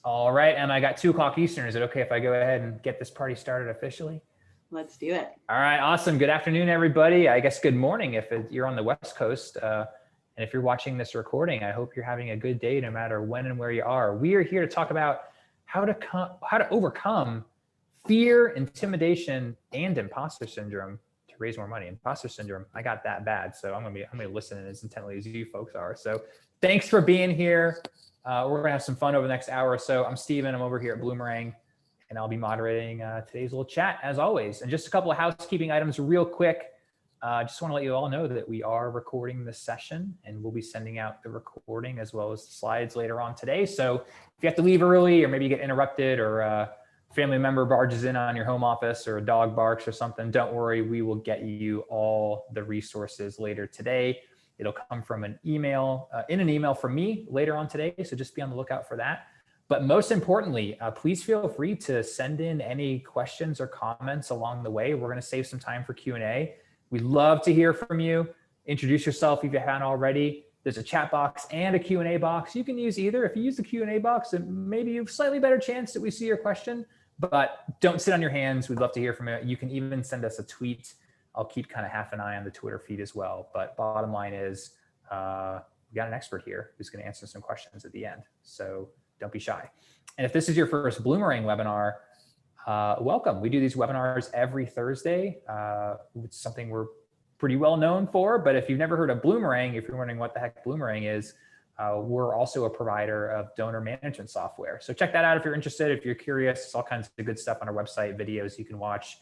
All right, and I got 2 o'clock Eastern. Is it okay if I go ahead and get this party started officially? Let's do it. All right, awesome. Good afternoon, everybody. I guess good morning if you're on the West Coast. And if you're watching this recording, I hope you're having a good day no matter when and where you are. We are here to talk about how to overcome fear, intimidation, and imposter syndrome to raise more money. Imposter syndrome, I got that bad, so I'm gonna listen as intently as you folks are. So thanks for being here. We're gonna have some fun over the next hour or so. I'm Steven, I'm over here at Bloomerang, and I'll be moderating today's little chat as always. And just a couple of housekeeping items real quick. Just wanna let you all know that we are recording this session and we'll be sending out the recording as well as the slides later on today. So if you have to leave early or maybe you get interrupted or a family member barges in on your home office or a dog barks or something, don't worry, we will get you all the resources later today. It'll come from an email, in an email from me later on today, so just be on the lookout for that. But most importantly, please feel free to send in any questions or comments along the way. We're gonna save some time for Q&A. We'd love to hear from you. Introduce yourself if you haven't already. There's a chat box and a Q&A box. You can use either. If you use the Q&A box, then maybe you have a slightly better chance that we see your question, but don't sit on your hands. We'd love to hear from you. You can even send us a tweet. I'll keep kind of half an eye on the Twitter feed as well. But bottom line is, we got an expert here who's gonna answer some questions at the end. So don't be shy. And if this is your first Bloomerang webinar, welcome. We do these webinars every Thursday. It's something we're pretty well known for, but if you've never heard of Bloomerang, if you're wondering what the heck Bloomerang is, we're also a provider of donor management software. So check that out if you're interested, if you're curious. There's all kinds of good stuff on our website, videos you can watch.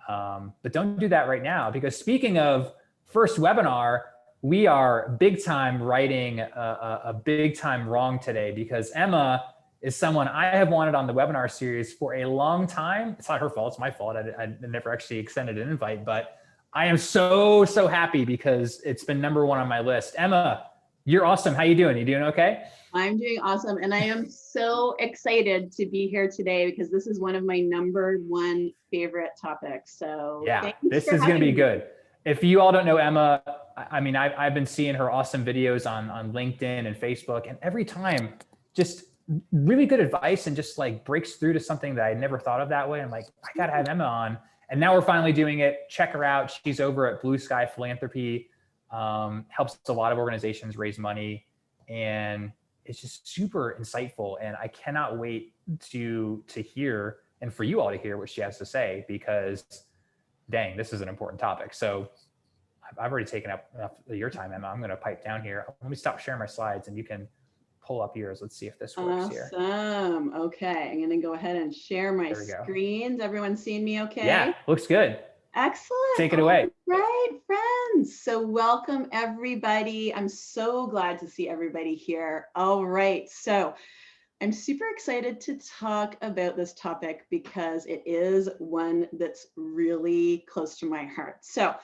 But don't do that right now, because speaking of first webinar, we are big time righting a big time wrong today, because Emma is someone I have wanted on the webinar series for a long time. It's not her fault, it's my fault. I never actually extended an invite, but I am so happy because it's been #1 on my list. Emma, you're awesome. How you doing? You doing okay? I'm doing awesome. And I am so excited to be here today because this is one of my #1 favorite topics. So yeah, this is going to be good. If you all don't know Emma, I mean, I've been seeing her awesome videos on LinkedIn and Facebook, and every time just really good advice and just like breaks through to something that I never thought of that way. I'm like, I got to have Emma on. And now we're finally doing it. Check her out. She's over at Blue Sky Philanthropy, helps a lot of organizations raise money, and it's just super insightful. And I cannot wait to hear, and for you all to hear what she has to say, because dang, this is an important topic. So I've already taken up enough of your time, Emma. I'm going to pipe down here. Let me stop sharing my slides and you can pull up yours. Let's see if this works here. Awesome. Okay. I'm going to go ahead and share my screens. Everyone seeing me okay? Yeah, looks good. Excellent. Take it away. Right, friends. So welcome everybody. I'm so glad to see everybody here. All right. So I'm super excited to talk about this topic because it is one that's really close to my heart. So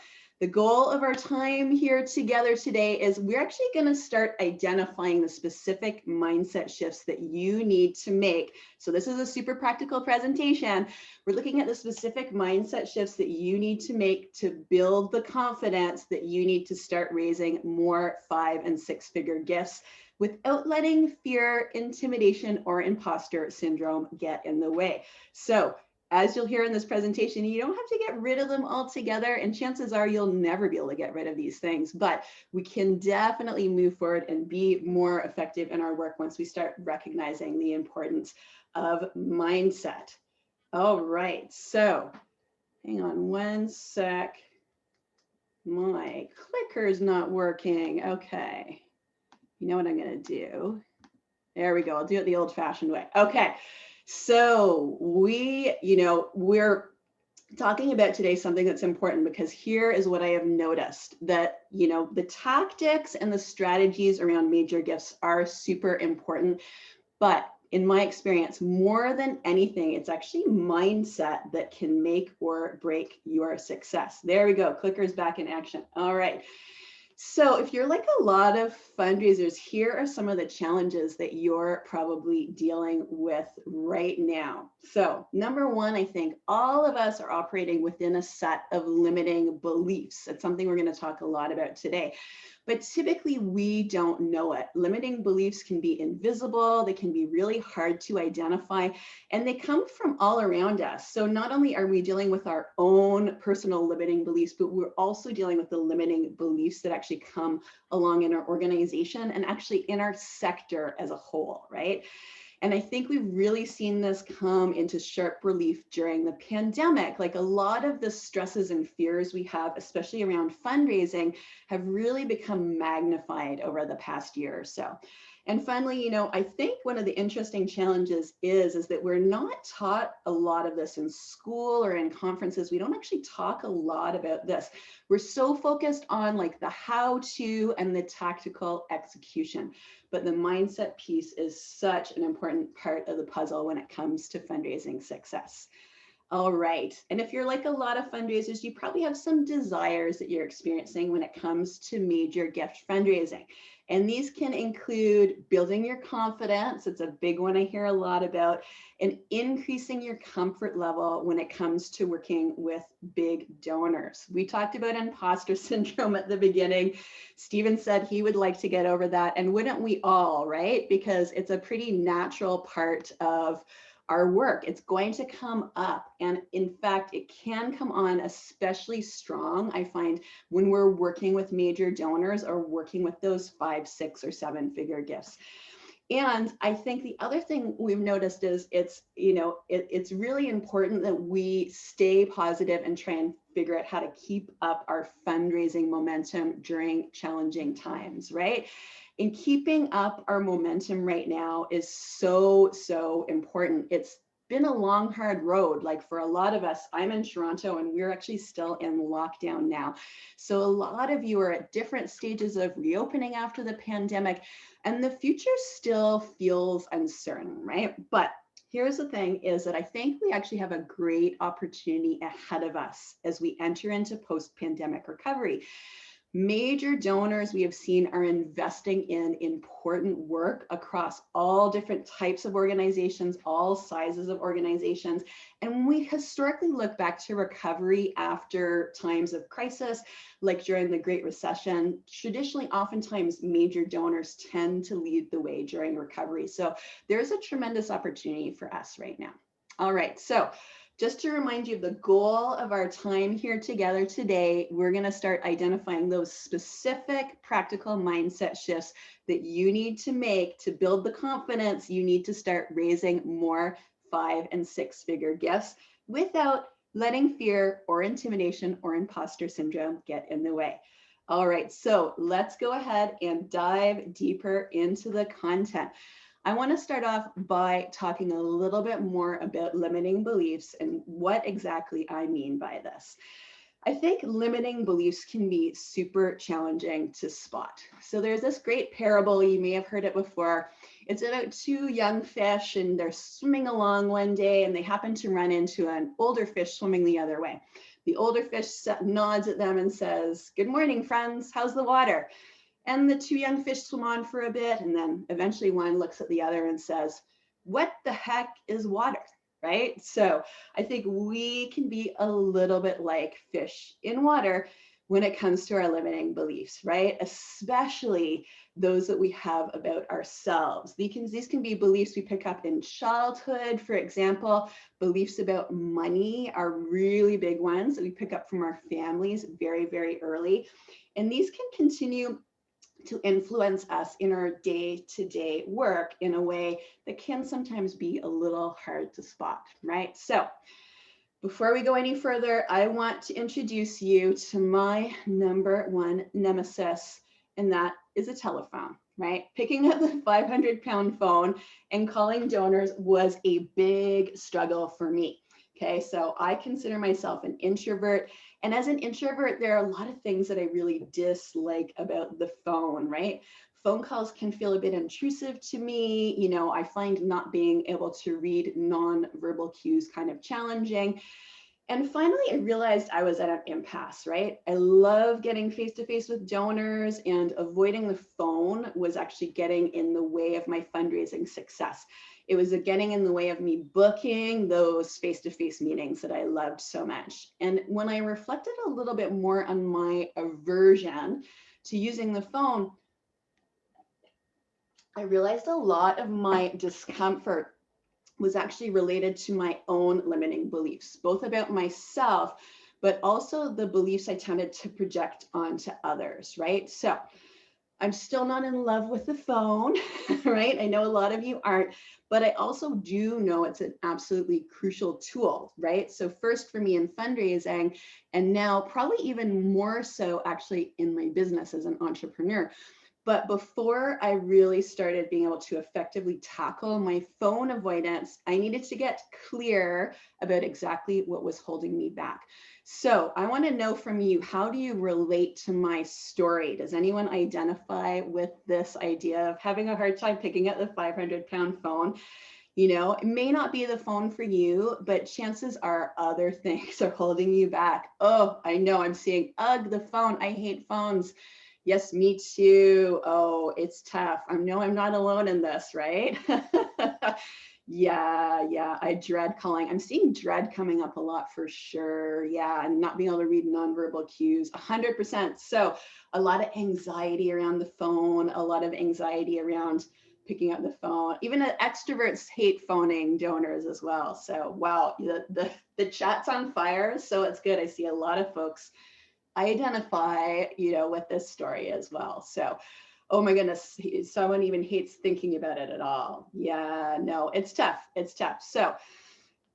the goal of our time here together today is we're actually going to start identifying the specific mindset shifts that you need to make. So this is a super practical presentation. We're looking at the specific mindset shifts that you need to make to build the confidence that you need to start raising more 5- and 6-figure gifts without letting fear, intimidation, or imposter syndrome get in the way. So as you'll hear in this presentation, you don't have to get rid of them altogether, and chances are you'll never be able to get rid of these things, but we can definitely move forward and be more effective in our work once we start recognizing the importance of mindset. All right, so hang on one sec. My clicker's not working. Okay, you know what I'm gonna do? There we go, I'll do it the old-fashioned way. Okay. So we're talking about today something that's important, because here is what I have noticed, that, the tactics and the strategies around major gifts are super important. But in my experience, more than anything, it's actually mindset that can make or break your success. There we go. Clicker's back in action. All right. So if you're like a lot of fundraisers, here are some of the challenges that you're probably dealing with right now. So #1, I think all of us are operating within a set of limiting beliefs. It's something we're going to talk a lot about today. but typically we don't know it. Limiting beliefs can be invisible, they can be really hard to identify, and they come from all around us. So not only are we dealing with our own personal limiting beliefs, but we're also dealing with the limiting beliefs that actually come along in our organization and actually in our sector as a whole, right? And I think we've really seen this come into sharp relief during the pandemic. Like a lot of the stresses and fears we have, especially around fundraising, have really become magnified over the past year or so. And finally, I think one of the interesting challenges is that we're not taught a lot of this in school or in conferences. We don't actually talk a lot about this. We're so focused on like the how to and the tactical execution. But the mindset piece is such an important part of the puzzle when it comes to fundraising success. All right. And if you're like a lot of fundraisers, you probably have some desires that you're experiencing when it comes to major gift fundraising. And these can include building your confidence. It's a big one I hear a lot about, and increasing your comfort level when it comes to working with big donors. We talked about imposter syndrome at the beginning. Steven said he would like to get over that. And wouldn't we all, right? Because it's a pretty natural part of our work. It's going to come up. And in fact, it can come on especially strong, I find, when we're working with major donors or working with those 5, 6, or 7-figure gifts. And I think the other thing we've noticed is it's really important that we stay positive and try and figure out how to keep up our fundraising momentum during challenging times, right? And keeping up our momentum right now is so important. It's been a long, hard road. Like for a lot of us, I'm in Toronto and we're actually still in lockdown now. So a lot of you are at different stages of reopening after the pandemic, and the future still feels uncertain, right? But here's the thing is that I think we actually have a great opportunity ahead of us as we enter into post-pandemic recovery. Major donors we have seen are investing in important work across all different types of organizations, all sizes of organizations. And when we historically look back to recovery after times of crisis, like during the Great Recession, traditionally, oftentimes major donors tend to lead the way during recovery. So there's a tremendous opportunity for us right now. All right, so just to remind you of the goal of our time here together today, we're going to start identifying those specific practical mindset shifts that you need to make to build the confidence you need to start raising more 5- and 6-figure gifts without letting fear or intimidation or imposter syndrome get in the way. All right, so let's go ahead and dive deeper into the content. I want to start off by talking a little bit more about limiting beliefs and what exactly I mean by this. I think limiting beliefs can be super challenging to spot. So there's this great parable, you may have heard it before. It's about 2 young fish and they're swimming along one day and they happen to run into an older fish swimming the other way. The older fish nods at them and says, "Good morning, friends. How's the water?" And the 2 young fish swim on for a bit, and then eventually one looks at the other and says, "What the heck is water?" Right? So I think we can be a little bit like fish in water when it comes to our limiting beliefs, right? Especially those that we have about ourselves. These can be beliefs we pick up in childhood. For example, beliefs about money are really big ones that we pick up from our families very, very early. And these can continue to influence us in our day-to-day work in a way that can sometimes be a little hard to spot, right? So before we go any further, I want to introduce you to my #1 nemesis, and that is a telephone, right? Picking up the 500-pound phone and calling donors was a big struggle for me. Okay, so I consider myself an introvert. And as an introvert, there are a lot of things that I really dislike about the phone, right? Phone calls can feel a bit intrusive to me. I find not being able to read non-verbal cues kind of challenging. And finally, I realized I was at an impasse, right? I love getting face-to-face with donors, and avoiding the phone was actually getting in the way of my fundraising success. It was getting in the way of me booking those face-to-face meetings that I loved so much. And when I reflected a little bit more on my aversion to using the phone, I realized a lot of my discomfort was actually related to my own limiting beliefs, both about myself, but also the beliefs I tended to project onto others, right? So I'm still not in love with the phone, right? I know a lot of you aren't, but I also do know it's an absolutely crucial tool, right? So first for me in fundraising, and now probably even more so actually in my business as an entrepreneur. But before I really started being able to effectively tackle my phone avoidance, I needed to get clear about exactly what was holding me back. So I want to know from you, how do you relate to my story? Does anyone identify with this idea of having a hard time picking up the 500-pound phone? You know, it may not be the phone for you, but chances are other things are holding you back. Oh, I know, I'm seeing, ugh, the phone, I hate phones. Yes, me too. Oh, it's tough. I know I'm not alone in this, right? Yeah, I dread calling. I'm seeing dread coming up a lot for sure. Yeah, and not being able to read nonverbal cues, 100%. So a lot of anxiety around the phone, a lot of anxiety around picking up the phone. Even the extroverts hate phoning donors as well. So wow, the chat's on fire. So it's good. I see a lot of folks identify, with this story as well. So, oh my goodness, someone even hates thinking about it at all. Yeah, no, it's tough. It's tough. So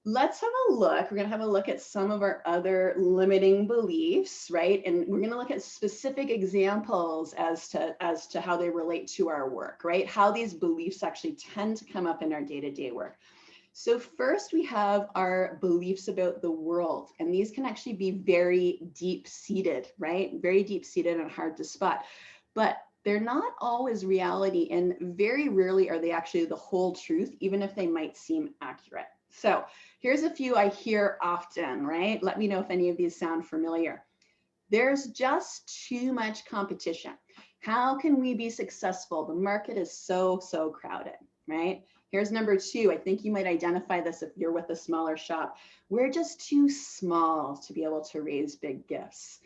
let's have a look. We're going to have a look at some of our other limiting beliefs, right? And we're going to look at specific examples as to how they relate to our work, right? How these beliefs actually tend to come up in our day-to-day work. So first we have our beliefs about the world, and these can actually be very deep-seated, right? Very deep-seated and hard to spot, but they're not always reality, and very rarely are they actually the whole truth, even if they might seem accurate. So here's a few I hear often, right? Let me know if any of these sound familiar. There's just too much competition. How can we be successful? The market is so crowded, right? Here's number two. I think you might identify this if you're with a smaller shop. We're just too small to be able to raise big gifts.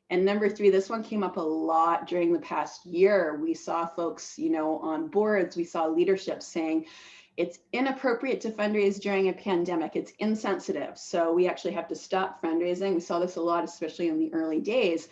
And number three, this one came up a lot during the past year. We saw folks, on boards, we saw leadership saying, it's inappropriate to fundraise during a pandemic. It's insensitive. So we actually have to stop fundraising. We saw this a lot, especially in the early days.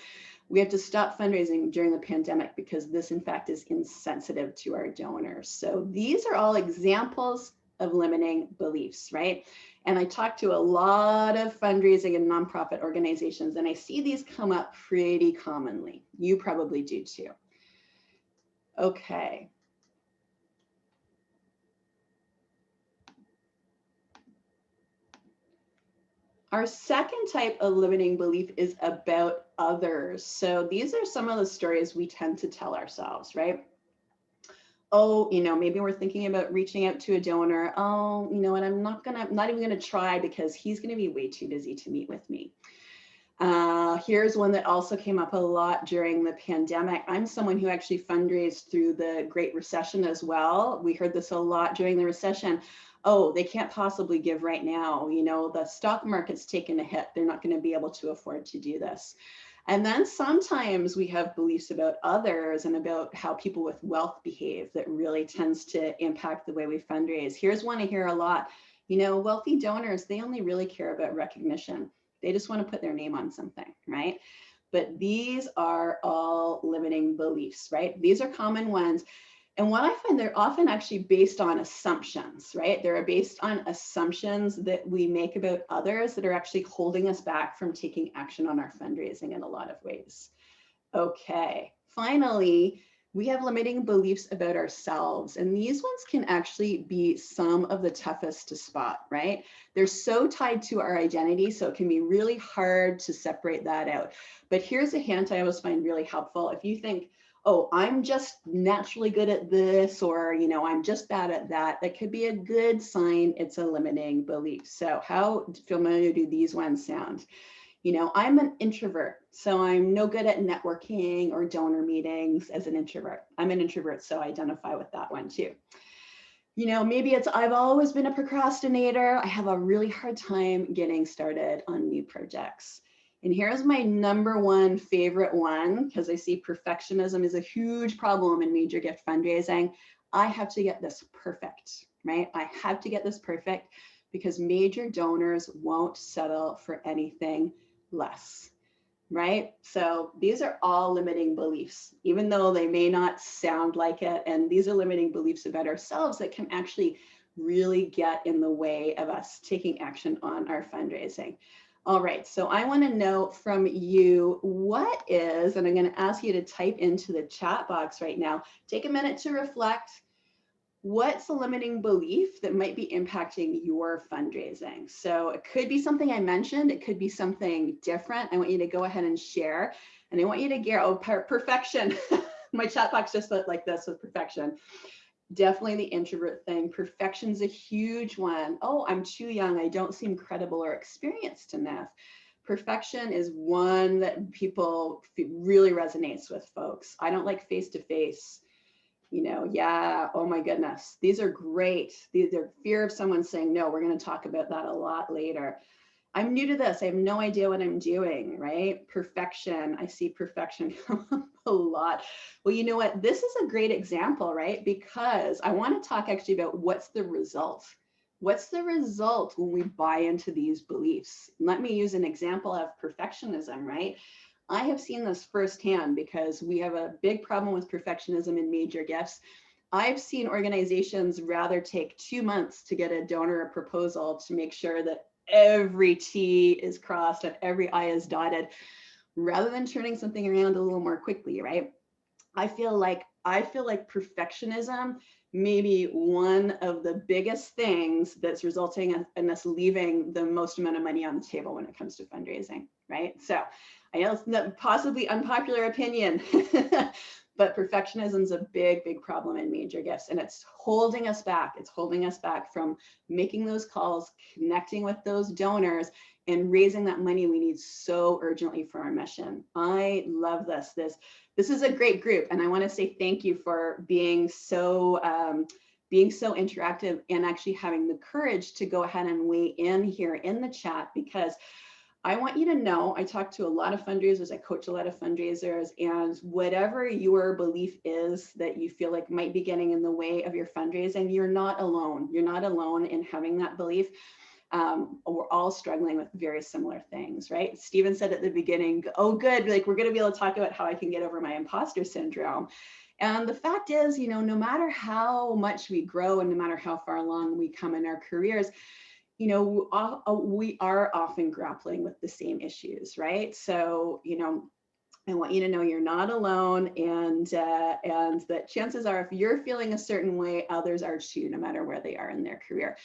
We have to stop fundraising during the pandemic because this, in fact, is insensitive to our donors. So these are all examples of limiting beliefs, right? And I talk to a lot of fundraising and nonprofit organizations, and I see these come up pretty commonly. You probably do too. Okay. Our second type of limiting belief is about others. So these are some of the stories we tend to tell ourselves, right? Oh, maybe we're thinking about reaching out to a donor. Oh, you know what? I'm not even gonna try because he's gonna be way too busy to meet with me. Here's one that also came up a lot during the pandemic. I'm someone who actually fundraised through the Great Recession as well. We heard this a lot during the recession. Oh, they can't possibly give right now. The stock market's taken a hit. They're not going to be able to afford to do this. And then sometimes we have beliefs about others and about how people with wealth behave that really tends to impact the way we fundraise. Here's one I hear a lot. Wealthy donors, they only really care about recognition. They just want to put their name on something, right? But these are all limiting beliefs, right? These are common ones. And what I find, they're often actually based on assumptions, right? They're based on assumptions that we make about others that are actually holding us back from taking action on our fundraising in a lot of ways. Okay, finally, we have limiting beliefs about ourselves, and these ones can actually be some of the toughest to spot, right? They're so tied to our identity, so it can be really hard to separate that out. But here's a hint I always find really helpful. If you think, oh, I'm just naturally good at this, or, I'm just bad at that, that could be a good sign it's a limiting belief. So how familiar do these ones sound? I'm an introvert, so I'm no good at networking or donor meetings as an introvert. I'm an introvert, so I identify with that one too. Maybe it's, I've always been a procrastinator. I have a really hard time getting started on new projects. And here's my number one favorite one, because I see perfectionism is a huge problem in major gift fundraising. I have to get this perfect, right? I have to get this perfect because major donors won't settle for anything less, right? So these are all limiting beliefs, even though they may not sound like it. And these are limiting beliefs about ourselves that can actually really get in the way of us taking action on our fundraising. All right, so I want to know from you what is, and I'm going to ask you to type into the chat box right now, take a minute to reflect. What's the limiting belief that might be impacting your fundraising? So it could be something I mentioned, it could be something different. I want you to go ahead and share, and I want you to get, oh, perfection. My chat box just looked like this with perfection. Definitely the introvert thing. Perfection's a huge one. Oh, I'm too young. I don't seem credible or experienced enough. Perfection is one that people really resonates with folks. I don't like face-to-face. You know, yeah, oh my goodness. These are great. These are fear of someone saying, no, we're going to talk about that a lot later. I'm new to this. I have no idea what I'm doing, right? Perfection. I see perfection come up a lot. Well, you know what? This is a great example, right? Because I want to talk actually about what's the result. What's the result when we buy into these beliefs? Let me use an example of perfectionism, right? I have seen this firsthand because we have a big problem with perfectionism in major gifts. I've seen organizations rather take 2 months to get a donor proposal to make sure that every T is crossed and every I is dotted, rather than turning something around a little more quickly, right? I feel like perfectionism may be one of the biggest things that's resulting in us leaving the most amount of money on the table when it comes to fundraising, right? So I know it's possibly unpopular opinion, but perfectionism is a big, big problem in major gifts, and it's holding us back. It's holding us back from making those calls, connecting with those donors, and raising that money we need so urgently for our mission. I love this. This is a great group, and I want to say thank you for being so interactive and actually having the courage to go ahead and weigh in here in the chat, because I want you to know, I talk to a lot of fundraisers, I coach a lot of fundraisers, and whatever your belief is that you feel like might be getting in the way of your fundraising, you're not alone. You're not alone in having that belief. We're all struggling with very similar things, right? Stephen said at the beginning, oh, good, like we're going to be able to talk about how I can get over my imposter syndrome. And the fact is, you know, no matter how much we grow and no matter how far along we come in our careers, you know, we are often grappling with the same issues, right? So, you know, I want you to know you're not alone, and that chances are, if you're feeling a certain way, others are too, no matter where they are in their career.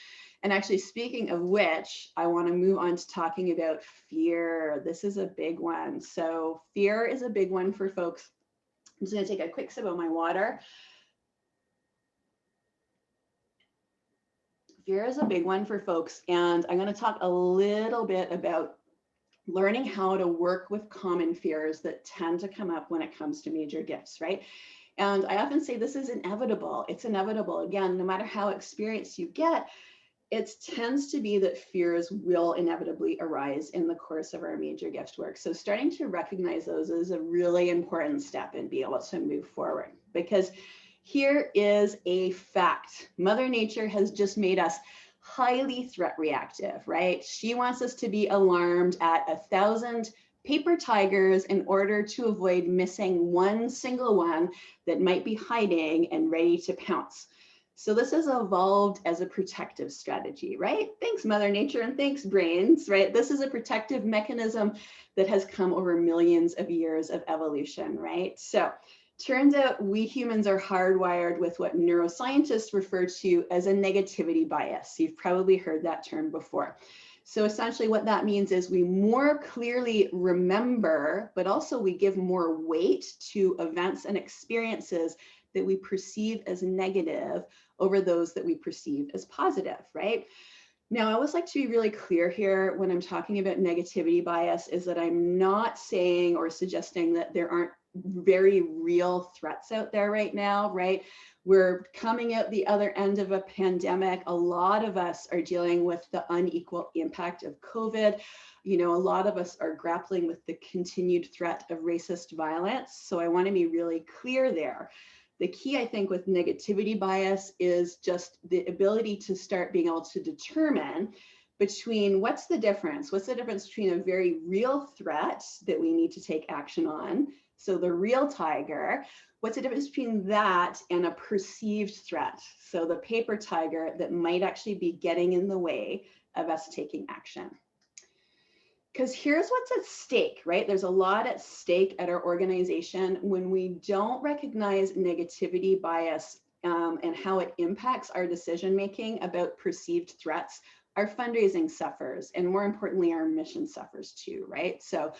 And actually, speaking of which, I want to move on to talking about fear. This is a big one. So fear is a big one for folks. I'm just going to take a quick sip of my water. Fear is a big one for folks, and I'm going to talk a little bit about learning how to work with common fears that tend to come up when it comes to major gifts, right? And I often say this is inevitable. It's inevitable. Again, no matter how experienced you get, it tends to be that fears will inevitably arise in the course of our major gift work. So starting to recognize those is a really important step in being able to move forward, because here is a fact. Mother Nature has just made us highly threat reactive, right? She wants us to be alarmed at 1,000 paper tigers in order to avoid missing one single one that might be hiding and ready to pounce. So this has evolved as a protective strategy, right? Thanks, Mother Nature, and thanks, brains, right? This is a protective mechanism that has come over millions of years of evolution, right? So turns out we humans are hardwired with what neuroscientists refer to as a negativity bias. You've probably heard that term before. So essentially what that means is we more clearly remember, but also we give more weight to events and experiences that we perceive as negative over those that we perceive as positive, right? Now, I always like to be really clear here when I'm talking about negativity bias, is that I'm not saying or suggesting that there aren't very real threats out there right now, right? We're coming out the other end of a pandemic. A lot of us are dealing with the unequal impact of COVID. You know, a lot of us are grappling with the continued threat of racist violence. So I want to be really clear there. The key, I think, with negativity bias is just the ability to start being able to determine between what's the difference between a very real threat that we need to take action on. So the real tiger, what's the difference between that and a perceived threat? So the paper tiger that might actually be getting in the way of us taking action. Because here's what's at stake, right? There's a lot at stake at our organization when we don't recognize negativity bias and how it impacts our decision-making about perceived threats. Our fundraising suffers, and more importantly, our mission suffers too, right? So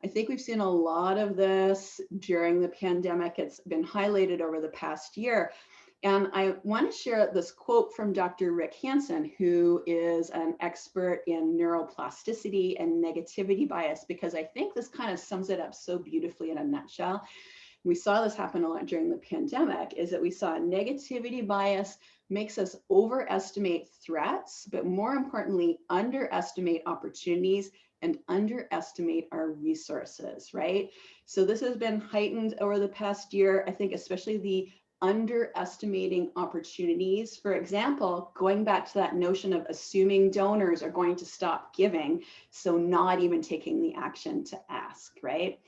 I think we've seen a lot of this during the pandemic. It's been highlighted over the past year. And I want to share this quote from Dr. Rick Hansen, who is an expert in neuroplasticity and negativity bias, because I think this kind of sums it up so beautifully in a nutshell. We saw this happen a lot during the pandemic, is that we saw negativity bias makes us overestimate threats, but more importantly, underestimate opportunities and underestimate our resources, right? So this has been heightened over the past year. I think especially the underestimating opportunities. For example, going back to that notion of assuming donors are going to stop giving, so not even taking the action to ask, right?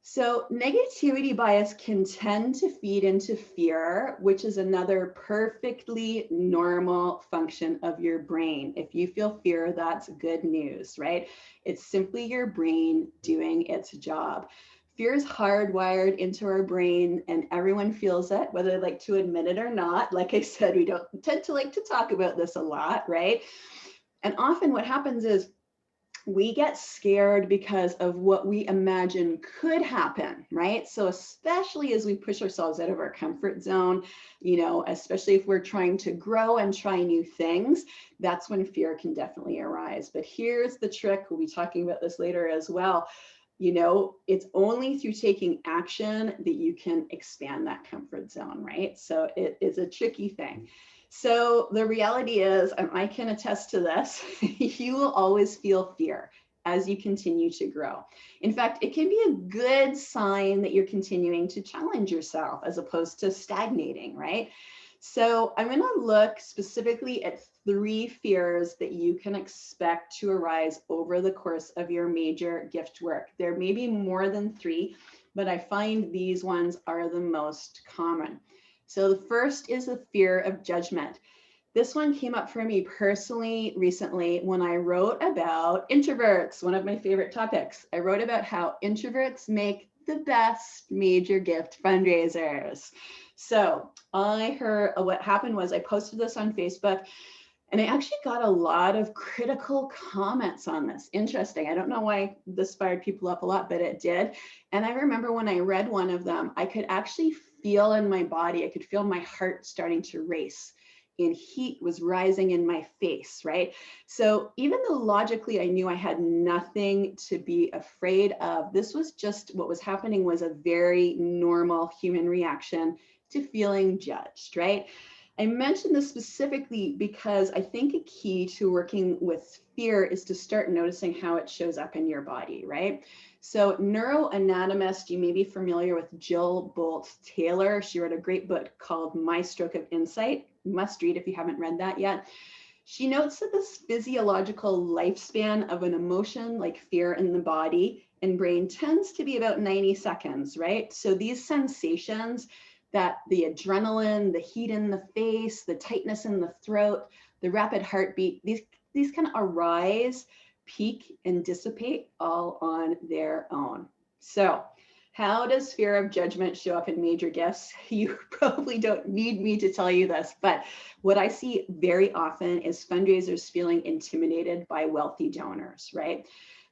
So negativity bias can tend to feed into fear, which is another perfectly normal function of your brain. If you feel fear, that's good news, right? It's simply your brain doing its job. Fear is hardwired into our brain and everyone feels it, whether they like to admit it or not. Like I said, we don't tend to like to talk about this a lot, right? And often what happens is we get scared because of what we imagine could happen, right? So especially as we push ourselves out of our comfort zone, you know, especially if we're trying to grow and try new things, that's when fear can definitely arise. But here's the trick. We'll be talking about this later as well. You know, it's only through taking action that you can expand that comfort zone, right? So it is a tricky thing. So the reality is, and I can attest to this, you will always feel fear as you continue to grow. In fact, it can be a good sign that you're continuing to challenge yourself as opposed to stagnating, right? So I'm going to look specifically at 3 fears that you can expect to arise over the course of your major gift work. There may be more than 3, but I find these ones are the most common. So the first is the fear of judgment. This one came up for me personally recently when I wrote about introverts, one of my favorite topics. I wrote about how introverts make the best major gift fundraisers. So what happened was I posted this on Facebook and I actually got a lot of critical comments on this. Interesting. I don't know why this fired people up a lot, but it did. And I remember when I read one of them, I could actually feel in my body, I could feel my heart starting to race and heat was rising in my face, right? So even though logically I knew I had nothing to be afraid of, this was just what was happening was a very normal human reaction to feeling judged, right? I mentioned this specifically because I think a key to working with fear is to start noticing how it shows up in your body, right? So neuroanatomist, you may be familiar with Jill Bolt Taylor. She wrote a great book called My Stroke of Insight. You must read if you haven't read that yet. She notes that this physiological lifespan of an emotion like fear in the body and brain tends to be about 90 seconds, right? So these sensations, that the adrenaline, the heat in the face, the tightness in the throat, the rapid heartbeat, these can arise, peak, and dissipate all on their own. So how does fear of judgment show up in major gifts? You probably don't need me to tell you this, but what I see very often is fundraisers feeling intimidated by wealthy donors, right?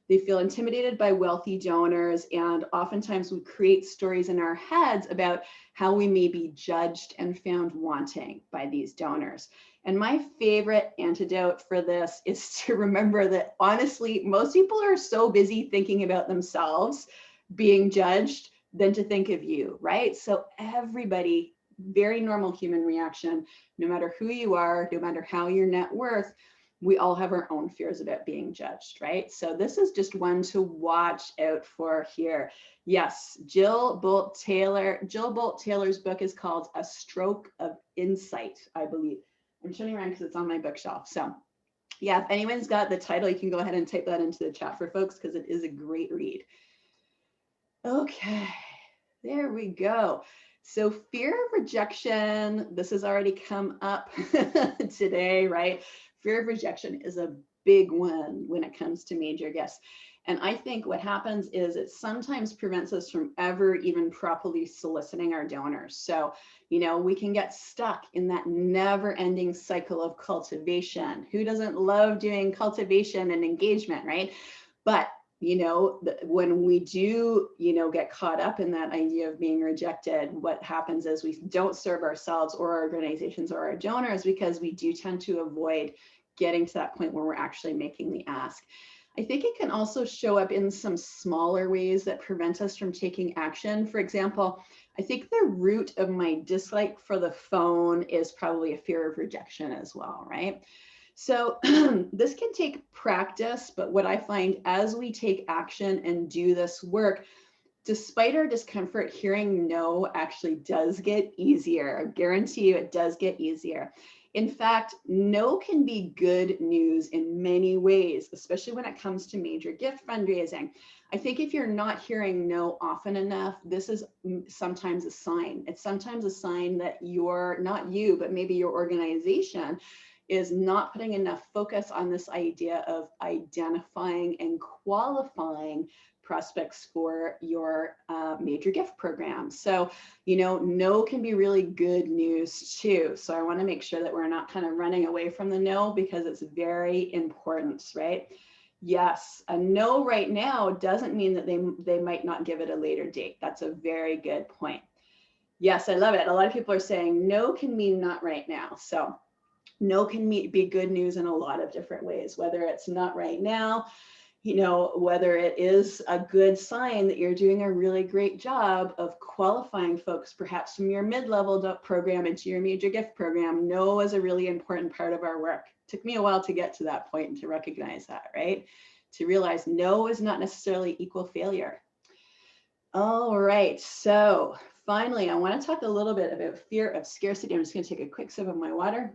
They feel intimidated by wealthy donors, and oftentimes we create stories in our heads about how we may be judged and found wanting by these donors. And my favorite antidote for this is to remember that honestly, most people are so busy thinking about themselves being judged than to think of you, right? So everybody, very normal human reaction, no matter who you are, no matter how your net worth, we all have our own fears about being judged, right? So this is just one to watch out for here. Yes, Jill Bolt Taylor's book is called A Stroke of Insight, I believe. I'm turning around because it's on my bookshelf. So yeah, if anyone's got the title, you can go ahead and type that into the chat for folks because it is a great read. Okay, there we go. So fear of rejection, this has already come up today, right? Fear of rejection is a big one when it comes to major gifts. And I think what happens is it sometimes prevents us from ever even properly soliciting our donors. So, you know, we can get stuck in that never ending cycle of cultivation. Who doesn't love doing cultivation and engagement, right? But you know, when we do, you know, get caught up in that idea of being rejected, what happens is we don't serve ourselves or our organizations or our donors because we do tend to avoid getting to that point where we're actually making the ask. I think it can also show up in some smaller ways that prevent us from taking action. For example, I think the root of my dislike for the phone is probably a fear of rejection as well, right? So this can take practice, but what I find as we take action and do this work, despite our discomfort, hearing no actually does get easier. I guarantee you it does get easier. In fact, no can be good news in many ways, especially when it comes to major gift fundraising. I think if you're not hearing no often enough, this is sometimes a sign. It's sometimes a sign that you're, not you, but maybe your organization is not putting enough focus on this idea of identifying and qualifying prospects for your major gift program. So, you know, no can be really good news too. So I want to make sure that we're not kind of running away from the no because it's very important, right? Yes, a no right now doesn't mean that they might not give it a later date. That's a very good point. Yes, I love it. A lot of people are saying no can mean not right now. So no can be good news in a lot of different ways, whether it's not right now, you know, whether it is a good sign that you're doing a really great job of qualifying folks, perhaps from your mid-level program into your major gift program. No is a really important part of our work. It took me a while to get to that point and to recognize that, right? To realize no is not necessarily equal failure. All right, so finally, I want to talk a little bit about fear of scarcity. I'm just going to take a quick sip of my water.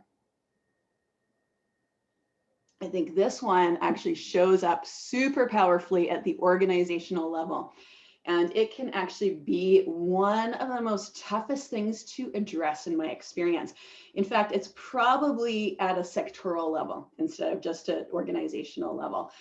I think this one actually shows up super powerfully at the organizational level. And it can actually be one of the most toughest things to address in my experience. In fact, it's probably at a sectoral level instead of just at organizational level.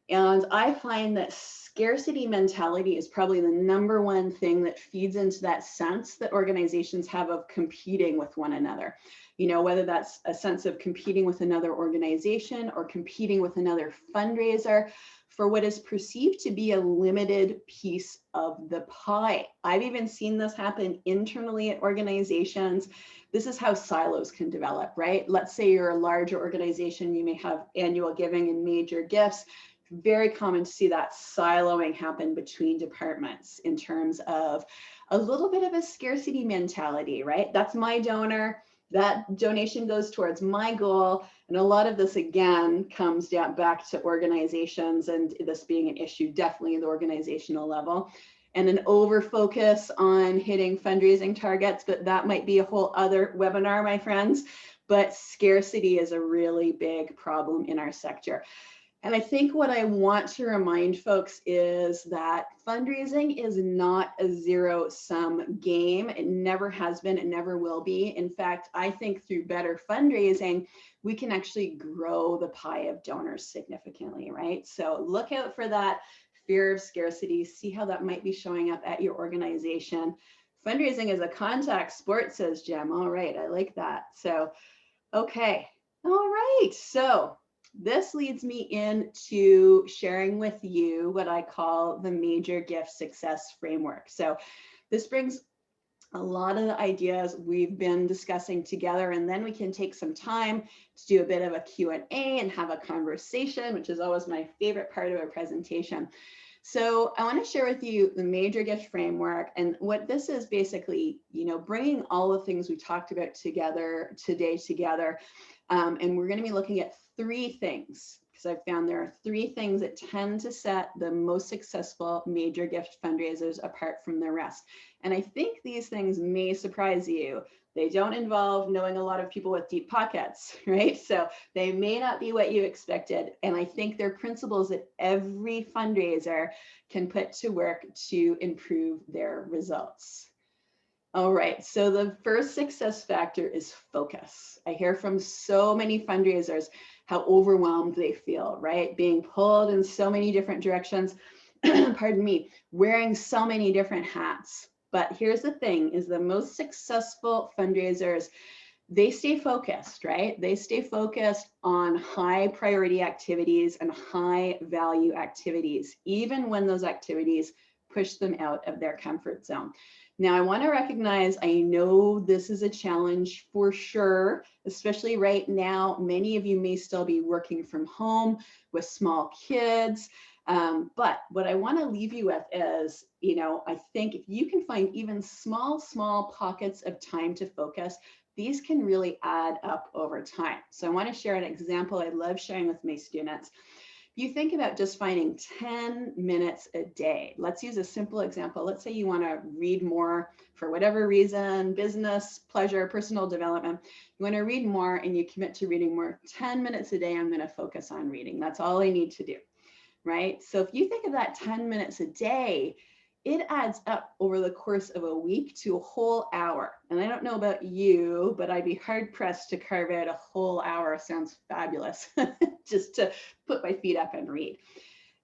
And I find that scarcity mentality is probably the number one thing that feeds into that sense that organizations have of competing with one another. You know, whether that's a sense of competing with another organization or competing with another fundraiser for what is perceived to be a limited piece of the pie. I've even seen this happen internally at organizations. This is how silos can develop, right? Let's say you're a larger organization, you may have annual giving and major gifts. Very common to see that siloing happen between departments in terms of a little bit of a scarcity mentality, right? That's my donor. That donation goes towards my goal. And a lot of this, again, comes down back to organizations and this being an issue definitely at the organizational level. And an over focus on hitting fundraising targets, but that might be a whole other webinar, my friends. But scarcity is a really big problem in our sector. And I think what I want to remind folks is that fundraising is not a zero-sum game. It never has been, it never will be. In fact, I think through better fundraising, we can actually grow the pie of donors significantly, right? So look out for that fear of scarcity, see how that might be showing up at your organization. Fundraising is a contact sport, says Jem. All right, I like that. So, okay, all right, so this leads me into sharing with you what I call the major gift success framework. So this brings a lot of the ideas we've been discussing together, and then we can take some time to do a bit of a Q&A and have a conversation, which is always my favorite part of a presentation. So I want to share with you the major gift framework, and what this is basically, bringing all the things we talked about together today together. And we're going to be looking at 3 things, because I've found there are 3 things that tend to set the most successful major gift fundraisers apart from the rest. And I think these things may surprise you. They don't involve knowing a lot of people with deep pockets, right? So they may not be what you expected. And I think they're principles that every fundraiser can put to work to improve their results. All right, so the first success factor is focus. I hear from so many fundraisers how overwhelmed they feel, right? Being pulled in so many different directions, pardon me, wearing so many different hats. But here's the thing, is the most successful fundraisers, they stay focused, right? They stay focused on high priority activities and high value activities, even when those activities push them out of their comfort zone. Now, I want to recognize, I know this is a challenge for sure, especially right now. Many of you may still be working from home with small kids. But what I want to leave you with is, I think if you can find even small pockets of time to focus, these can really add up over time. So I want to share an example I love sharing with my students. You think about just finding 10 minutes a day. Let's use a simple example. Let's say you want to read more for whatever reason, business, pleasure, personal development. You want to read more and you commit to reading more. 10 minutes a day, I'm going to focus on reading. That's all I need to do, right? So if you think of that 10 minutes a day, it adds up over the course of a week to a whole hour. And I don't know about you, but I'd be hard pressed to carve out a whole hour. Sounds fabulous, just to put my feet up and read.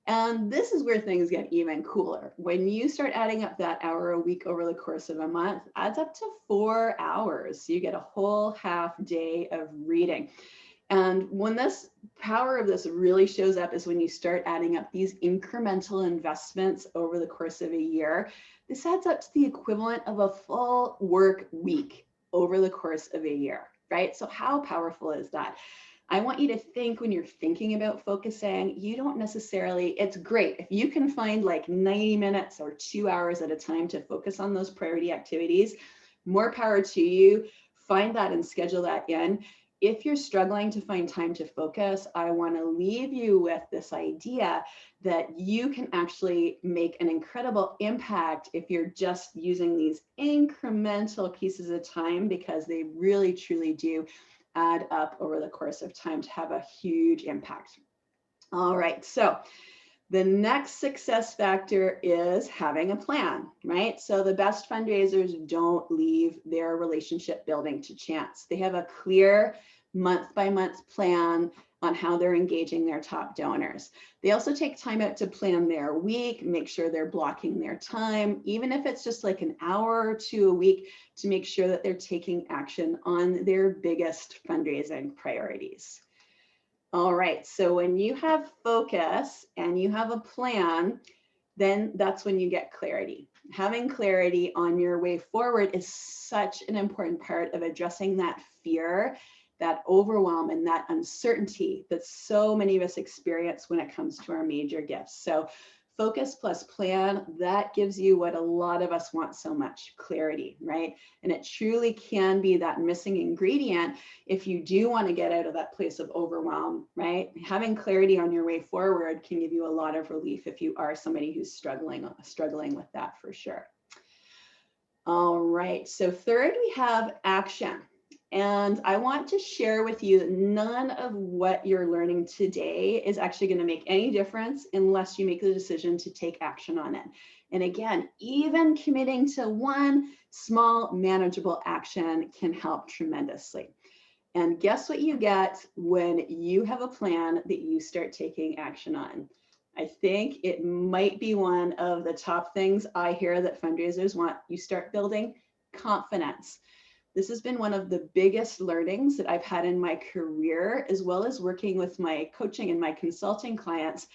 And this is where things get even cooler. When you start adding up that hour a week over the course of a month, adds up to 4 hours. So you get a whole half day of reading. And when this power of this really shows up is when you start adding up these incremental investments over the course of a year. This adds up to the equivalent of a full work week over the course of a year, right? So how powerful is that? I want you to think, when you're thinking about focusing, you don't necessarily, it's great if you can find like 90 minutes or 2 hours at a time to focus on those priority activities. More power to you. Find that and schedule that in. If you're struggling to find time to focus, I want to leave you with this idea that you can actually make an incredible impact if you're just using these incremental pieces of time, because they really truly do add up over the course of time to have a huge impact. All right, so the next success factor is having a plan, right? So the best fundraisers don't leave their relationship building to chance. They have a clear month-by-month plan on how they're engaging their top donors. They also take time out to plan their week, make sure they're blocking their time, even if it's just like an hour or 2 a week, to make sure that they're taking action on their biggest fundraising priorities. All right, so when you have focus and you have a plan, then that's when you get clarity. Having clarity on your way forward is such an important part of addressing that fear, that overwhelm, and that uncertainty that so many of us experience when it comes to our major gifts. So focus plus plan, that gives you what a lot of us want so much, clarity, right? And it truly can be that missing ingredient if you do want to get out of that place of overwhelm, right? Having clarity on your way forward can give you a lot of relief if you are somebody who's struggling with that, for sure. All right, so third, we have action. And I want to share with you that none of what you're learning today is actually going to make any difference unless you make the decision to take action on it. And again, even committing to one small manageable action can help tremendously. And guess what you get when you have a plan that you start taking action on? I think it might be one of the top things I hear that fundraisers want. You start building confidence. This has been one of the biggest learnings that I've had in my career, as well as working with my coaching and my consulting clients.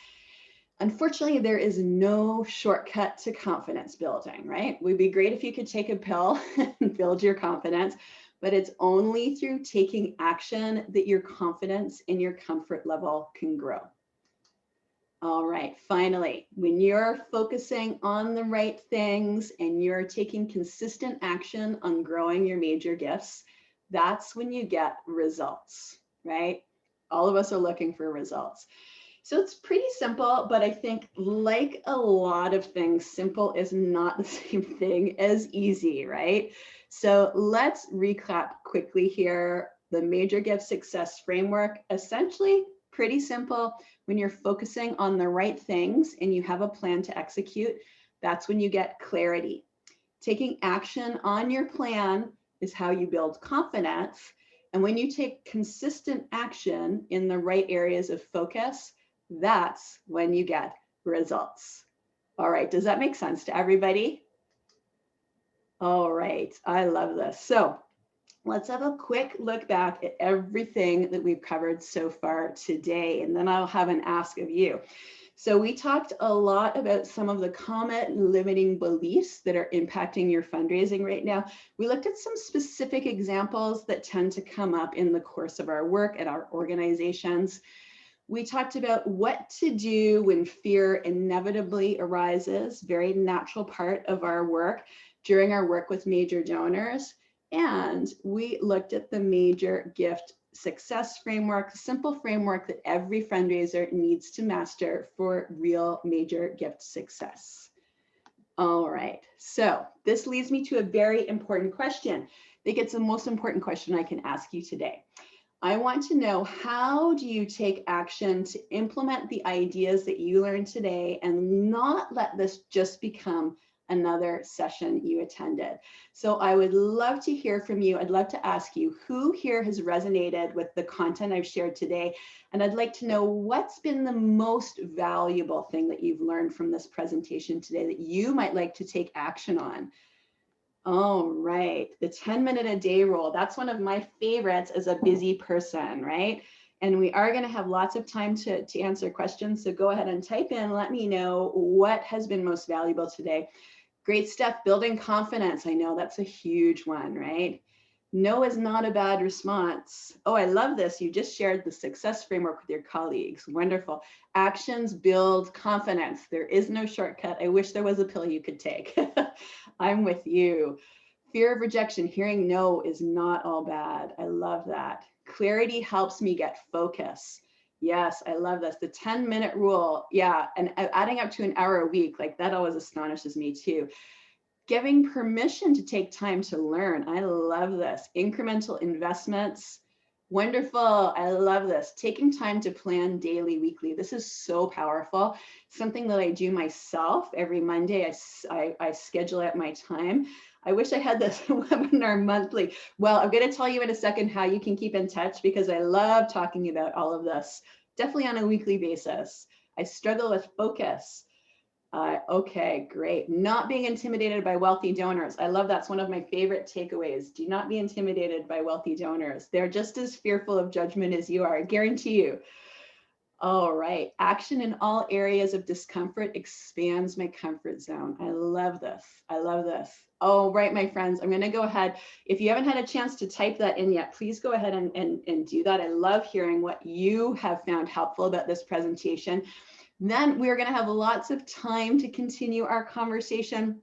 Unfortunately, there is no shortcut to confidence building, right? It would be great if you could take a pill and build your confidence, but it's only through taking action that your confidence and your comfort level can grow. All right, finally, when you're focusing on the right things and you're taking consistent action on growing your major gifts, that's when you get results, right? All of us are looking for results. So it's pretty simple, but I think like a lot of things, simple is not the same thing as easy, right? So let's recap quickly here. The major gift success framework, essentially pretty simple. When you're focusing on the right things and you have a plan to execute, that's when you get clarity. Taking action on your plan is how you build confidence. And when you take consistent action in the right areas of focus, that's when you get results. All right, does that make sense to everybody? All right, I love this. So let's have a quick look back at everything that we've covered so far today, and then I'll have an ask of you. So we talked a lot about some of the common limiting beliefs that are impacting your fundraising right now. We looked at some specific examples that tend to come up in the course of our work at our organizations. We talked about what to do when fear inevitably arises, very natural part of our work during our work with major donors. And we looked at the major gift success framework, simple framework that every fundraiser needs to master for real major gift success. All right, so this leads me to a very important question. I think it's the most important question I can ask you today. I want to know, how do you take action to implement the ideas that you learned today and not let this just become another session you attended? So I would love to hear from you. I'd love to ask you, who here has resonated with the content I've shared today? And I'd like to know what's been the most valuable thing that you've learned from this presentation today that you might like to take action on. All right, the 10-minute-a-day rule. That's one of my favorites as a busy person, right? And we are going to have lots of time to answer questions. So go ahead and type in, let me know what has been most valuable today. Great stuff, building confidence. I know that's a huge one, right? No is not a bad response. Oh, I love this. You just shared the success framework with your colleagues. Wonderful. Actions build confidence. There is no shortcut. I wish there was a pill you could take. I'm with you. Fear of rejection, hearing no is not all bad. I love that. Clarity helps me get focus. Yes, I love this. The 10-minute rule. Yeah, and adding up to an hour a week, like that always astonishes me too. Giving permission to take time to learn. I love this. Incremental investments. Wonderful. I love this. Taking time to plan daily, weekly. This is so powerful. Something that I do myself every Monday. I schedule out my time. I wish I had this webinar monthly. Well, I'm going to tell you in a second how you can keep in touch, because I love talking about all of this, definitely on a weekly basis. I struggle with focus. Okay, great. Not being intimidated by wealthy donors. I love that's one of my favorite takeaways. Do not be intimidated by wealthy donors. They're just as fearful of judgment as you are, I guarantee you. All right. Action in all areas of discomfort expands my comfort zone. I love this. I love this. All right, my friends, I'm going to go ahead. If you haven't had a chance to type that in yet, please go ahead and do that. I love hearing what you have found helpful about this presentation. Then we're going to have lots of time to continue our conversation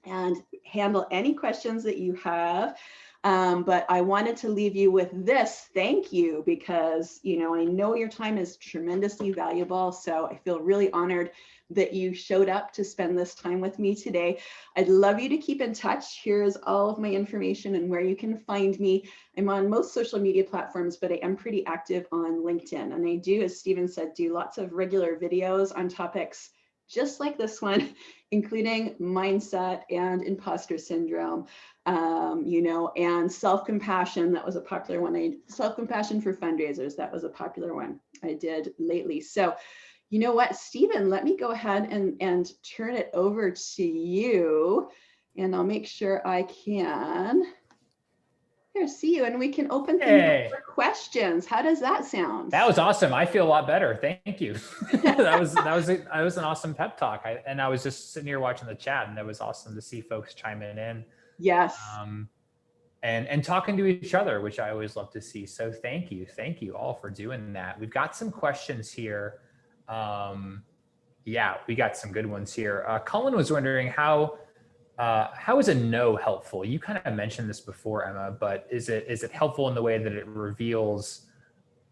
and handle any questions that you have. But I wanted to leave you with this thank you, because I know your time is tremendously valuable. So I feel really honored that you showed up to spend this time with me today. I'd love you to keep in touch. Here's all of my information and where you can find me. I'm on most social media platforms, but I am pretty active on LinkedIn. And I do, as Stephen said, do lots of regular videos on topics just like this one, including mindset and imposter syndrome, and self-compassion. That was a popular one. Self-compassion for fundraisers. That was a popular one I did lately. So, you know what, Stephen, let me go ahead and turn it over to you, and I'll make sure I can see you, and we can open things up for questions. How does that sound? That was awesome. I feel a lot better. Thank you. that was an awesome pep talk. I was just sitting here watching the chat, and it was awesome to see folks chiming in. Yes. And talking to each other, which I always love to see. So thank you all for doing that. We've got some questions here. Yeah, we got some good ones here. Colin was wondering how is a no helpful? You kind of mentioned this before, Emma, but is it helpful in the way that it reveals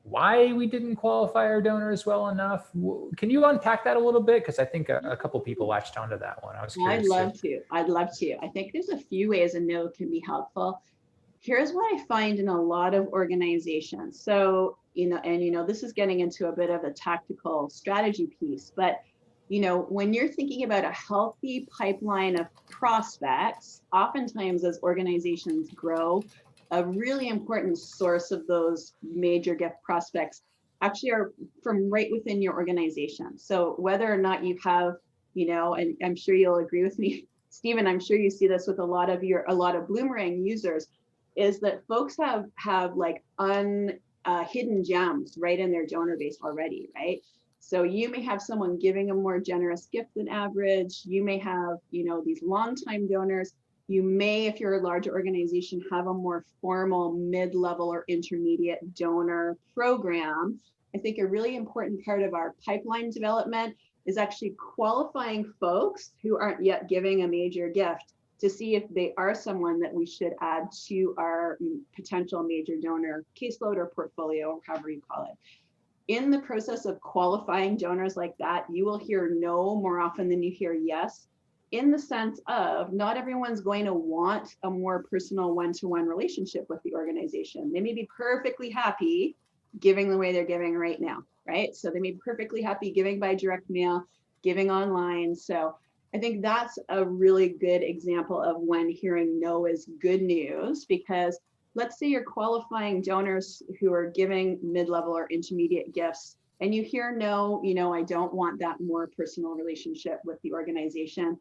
why we didn't qualify our donors well enough? Can you unpack that a little bit? Because I think a couple people latched onto that one. I was I'd curious too. love to. I'd love to. I think there's a few ways a no can be helpful. Here's what I find in a lot of organizations. So, this is getting into a bit of a tactical strategy piece, but when you're thinking about a healthy pipeline of prospects, oftentimes as organizations grow, a really important source of those major gift prospects actually are from right within your organization. So whether or not you have, and I'm sure you'll agree with me, Stephen, I'm sure you see this with a lot of Bloomerang users, is that folks have like hidden gems right in their donor base already, right? So you may have someone giving a more generous gift than average. You may have, these longtime donors. You may, if you're a larger organization, have a more formal mid-level or intermediate donor program. I think a really important part of our pipeline development is actually qualifying folks who aren't yet giving a major gift to see if they are someone that we should add to our potential major donor caseload or portfolio, or however you call it. In the process of qualifying donors like that, you will hear no more often than you hear yes, in the sense of not everyone's going to want a more personal one-to-one relationship with the organization. They may be perfectly happy giving the way they're giving right now, right? So they may be perfectly happy giving by direct mail, giving online. So I think that's a really good example of when hearing no is good news, because let's say you're qualifying donors who are giving mid-level or intermediate gifts, and you hear no, I don't want that more personal relationship with the organization.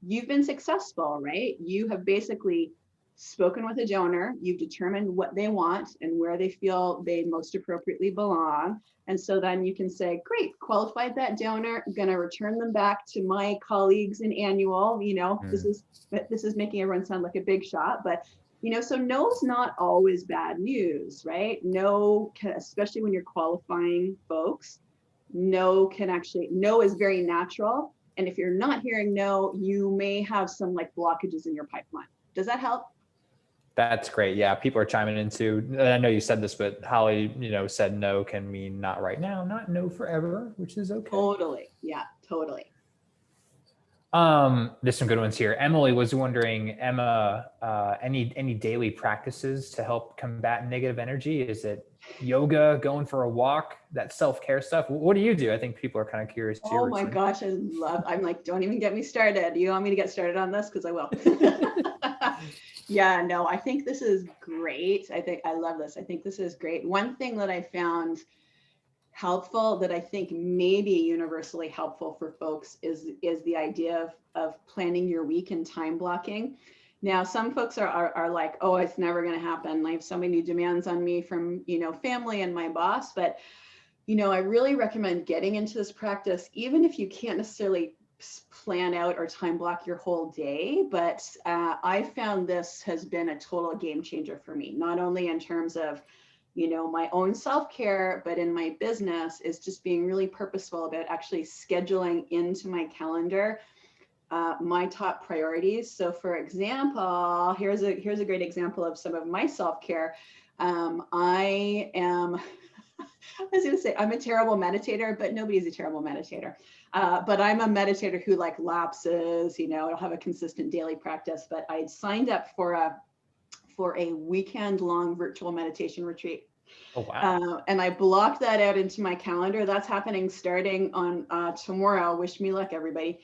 You've been successful, right? You have basically spoken with a donor, you've determined what they want and where they feel they most appropriately belong. And so then you can say, great, qualified that donor, I'm going to return them back to my colleagues in annual. This is making everyone sound like a big shot, but so no is not always bad news, right? No, especially when you're qualifying folks, no is very natural. And if you're not hearing no, you may have some like blockages in your pipeline. Does that help? That's great. Yeah, people are chiming in too. I know you said this, but Holly, said no can mean not right now, not no forever, which is okay. Totally. Yeah, totally. There's some good ones here. Emily was wondering, Emma, any daily practices to help combat negative energy? Is it yoga, going for a walk, that self-care stuff? What do you do? I think people are kind of curious too. Oh my gosh, I'm like, don't even get me started. You want me to get started on this? Because I will. Yeah, no, I think this is great. I love this. I think this is great. One thing that I found helpful, that I think may be universally helpful for folks, is the idea of planning your week and time blocking. Now, some folks are like, oh, it's never going to happen. I have so many demands on me from, family and my boss. But, I really recommend getting into this practice, even if you can't necessarily plan out or time block your whole day. But I found this has been a total game changer for me, not only in terms of my own self-care, but in my business, is just being really purposeful about actually scheduling into my calendar my top priorities. So for example, here's a great example of some of my self-care. I was going to say I'm a terrible meditator, but nobody's a terrible meditator. But I'm a meditator who like lapses, I'll have a consistent daily practice, but I'd signed up for a weekend long virtual meditation retreat. Oh, wow. And I blocked that out into my calendar. That's happening starting on tomorrow. Wish me luck, everybody.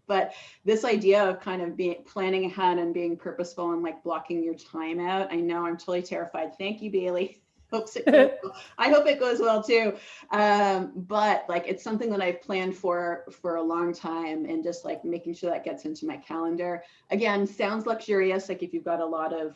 But this idea of kind of planning ahead and being purposeful and like blocking your time out. I know I'm totally terrified. Thank you, Bailey. I hope it goes well too. But like, it's something that I've planned for a long time, and just like making sure that gets into my calendar. Again, sounds luxurious, like if you've got a lot of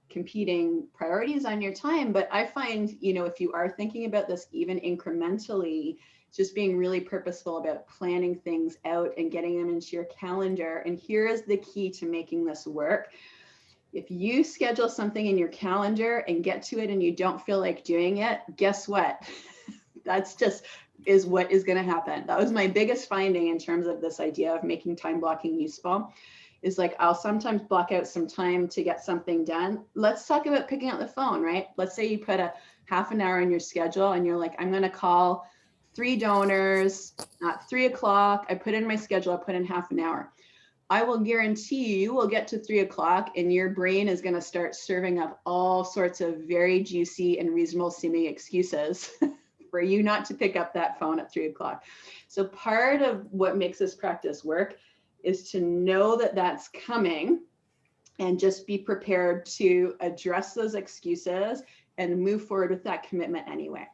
competing priorities on your time. But I find, if you are thinking about this even incrementally, just being really purposeful about planning things out and getting them into your calendar. And here is the key to making this work. If you schedule something in your calendar and get to it and you don't feel like doing it, guess what? That's just is what is going to happen. That was my biggest finding in terms of this idea of making time blocking useful. Is like, I'll sometimes block out some time to get something done. Let's talk about picking up the phone, right? Let's say you put a half an hour in your schedule and you're like, I'm going to call 3 donors at 3 o'clock. I put in my schedule, I put in half an hour. I will guarantee you will get to 3 o'clock and your brain is going to start serving up all sorts of very juicy and reasonable seeming excuses for you not to pick up that phone at 3 o'clock. So part of what makes this practice work is to know that that's coming and just be prepared to address those excuses and move forward with that commitment anyway.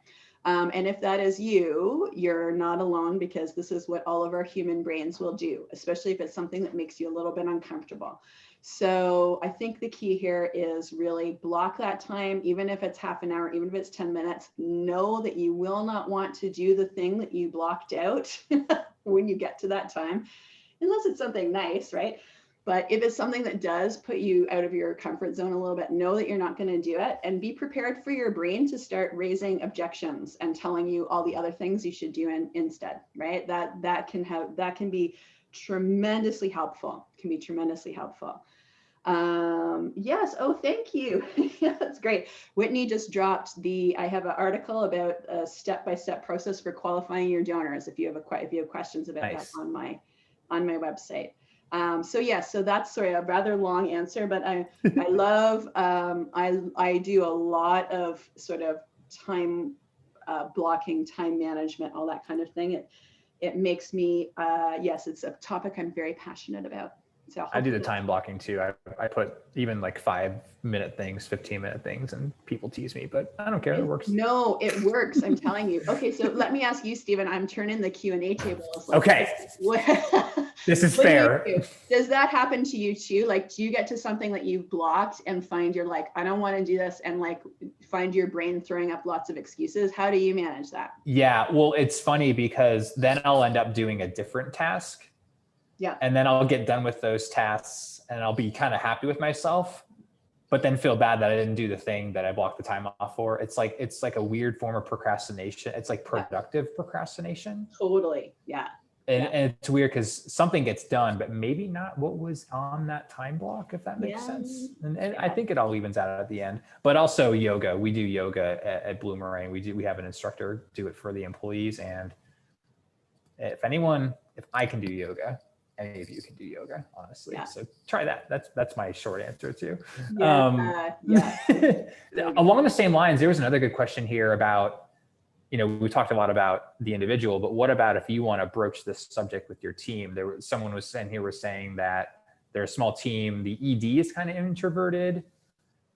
And if that is you, you're not alone, because this is what all of our human brains will do, especially if it's something that makes you a little bit uncomfortable. So I think the key here is really block that time, even if it's half an hour, even if it's 10 minutes, know that you will not want to do the thing that you blocked out when you get to that time. Unless it's something nice, right? But if it's something that does put you out of your comfort zone a little bit, know that you're not going to do it, and be prepared for your brain to start raising objections and telling you all the other things you should do instead, right? That can be tremendously helpful. Yes. Oh, thank you. Yeah, that's great. Whitney just dropped I have an article about a step-by-step process for qualifying your donors. If you have questions about Nice. that on my website. So that's a rather long answer, but I love, I do a lot of sort of time blocking, time management, all that kind of thing. It makes me, yes, it's a topic I'm very passionate about. So I do the time blocking too. I put even like 5-minute things, 15-minute things, and people tease me, but I don't care. It works. No, it works. I'm telling you. Okay, so let me ask you, Stephen. I'm turning the Q&A table. Okay. This is fair. Does that happen to you too? Like, do you get to something that you've blocked and find you're like, I don't want to do this, and like find your brain throwing up lots of excuses? How do you manage that? Yeah, well, it's funny because then I'll end up doing a different task. Yeah. And then I'll get done with those tasks and I'll be kind of happy with myself, but then feel bad that I didn't do the thing that I blocked the time off for. It's like a weird form of procrastination. It's like productive procrastination. Totally. Yeah. And it's weird because something gets done, but maybe not what was on that time block, if that makes sense. And I think it all evens out at the end. But also yoga. We do yoga at Bloomerang. We have an instructor do it for the employees. And if I can do yoga, any of you can do yoga, honestly. Yeah. So try that. That's my short answer too. Yeah. Along the same lines, there was another good question here about, we talked a lot about the individual, but what about if you want to broach this subject with your team? Someone was saying that they're a small team, the ED is kind of introverted,